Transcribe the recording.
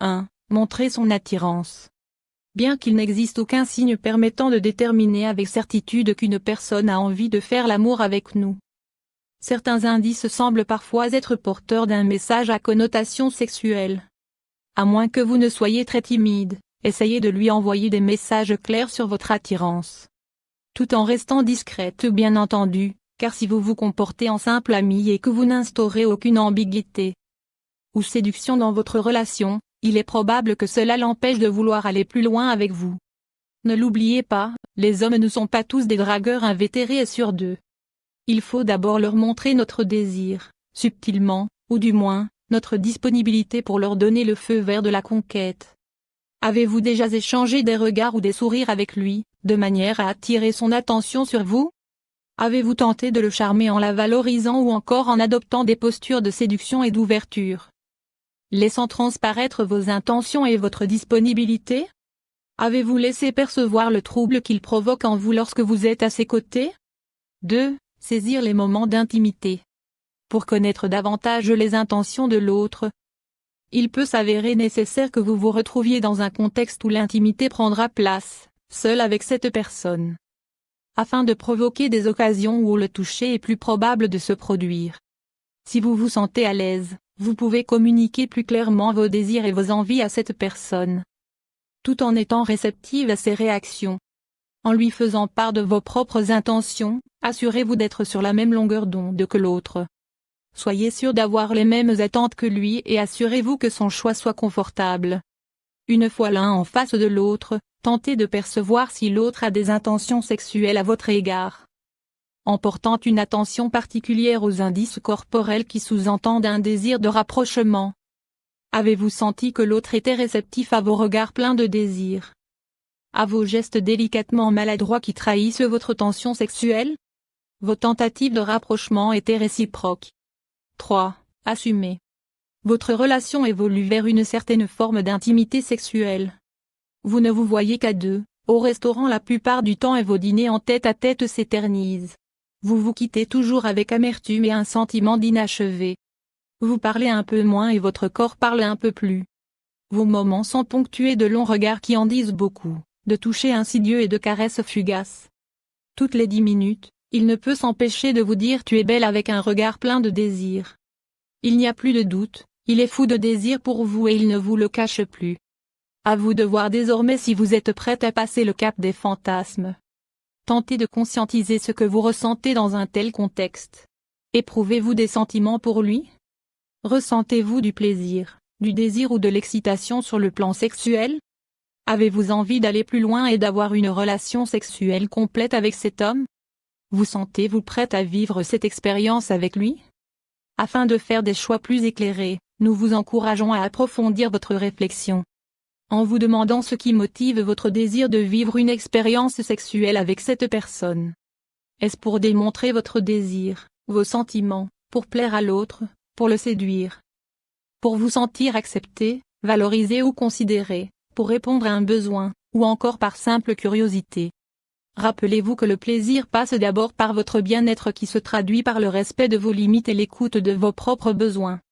1. Montrer son attirance. Bien qu'il n'existe aucun signe permettant de déterminer avec certitude qu'une personne a envie de faire l'amour avec nous, certains indices semblent parfois être porteurs d'un message à connotation sexuelle. À moins que vous ne soyez très timide, essayez de lui envoyer des messages clairs sur votre attirance. Tout en restant discrète bien entendu, car si vous vous comportez en simple ami et que vous n'instaurez aucune ambiguïté ou séduction dans votre relation, il est probable que cela l'empêche de vouloir aller plus loin avec vous. Ne l'oubliez pas, les hommes ne sont pas tous des dragueurs invétérés sur d'eux. Il faut d'abord leur montrer notre désir, subtilement, ou du moins, notre disponibilité pour leur donner le feu vert de la conquête. Avez-vous déjà échangé des regards ou des sourires avec lui, de manière à attirer son attention sur vous? Avez-vous tenté de le charmer en la valorisant ou encore en adoptant des postures de séduction et d'ouverture, laissant transparaître vos intentions et votre disponibilité? Avez-vous laissé percevoir le trouble qu'il provoque en vous lorsque vous êtes à ses côtés? 2. Saisir les moments d'intimité. Pour connaître davantage les intentions de l'autre, il peut s'avérer nécessaire que vous vous retrouviez dans un contexte où l'intimité prendra place, seul avec cette personne, afin de provoquer des occasions où le toucher est plus probable de se produire. Si vous vous sentez à l'aise, vous pouvez communiquer plus clairement vos désirs et vos envies à cette personne, tout en étant réceptive à ses réactions. En lui faisant part de vos propres intentions, assurez-vous d'être sur la même longueur d'onde que l'autre. Soyez sûr d'avoir les mêmes attentes que lui et assurez-vous que son choix soit confortable. Une fois l'un en face de l'autre, tentez de percevoir si l'autre a des intentions sexuelles à votre égard, en portant une attention particulière aux indices corporels qui sous-entendent un désir de rapprochement. Avez-vous senti que l'autre était réceptif à vos regards pleins de désir, à vos gestes délicatement maladroits qui trahissent votre tension sexuelle? Vos tentatives de rapprochement étaient réciproques. 3. Assumez. Votre relation évolue vers une certaine forme d'intimité sexuelle. Vous ne vous voyez qu'à deux, au restaurant la plupart du temps et vos dîners en tête-à-tête s'éternisent. Vous vous quittez toujours avec amertume et un sentiment d'inachevé. Vous parlez un peu moins et votre corps parle un peu plus. Vos moments sont ponctués de longs regards qui en disent beaucoup, de touchés insidieux et de caresses fugaces. Toutes les 10 minutes, il ne peut s'empêcher de vous dire tu es belle avec un regard plein de désir. Il n'y a plus de doute, il est fou de désir pour vous et il ne vous le cache plus. À vous de voir désormais si vous êtes prête à passer le cap des fantasmes. Tentez de conscientiser ce que vous ressentez dans un tel contexte. Éprouvez-vous des sentiments pour lui? Ressentez-vous du plaisir, du désir ou de l'excitation sur le plan sexuel? Avez-vous envie d'aller plus loin et d'avoir une relation sexuelle complète avec cet homme? Vous sentez-vous prête à vivre cette expérience avec lui? Afin de faire des choix plus éclairés, nous vous encourageons à approfondir votre réflexion, en vous demandant ce qui motive votre désir de vivre une expérience sexuelle avec cette personne. Est-ce pour démontrer votre désir, vos sentiments, pour plaire à l'autre, pour le séduire, pour vous sentir accepté, valorisé ou considéré, pour répondre à un besoin, ou encore par simple curiosité? Rappelez-vous que le plaisir passe d'abord par votre bien-être qui se traduit par le respect de vos limites et l'écoute de vos propres besoins.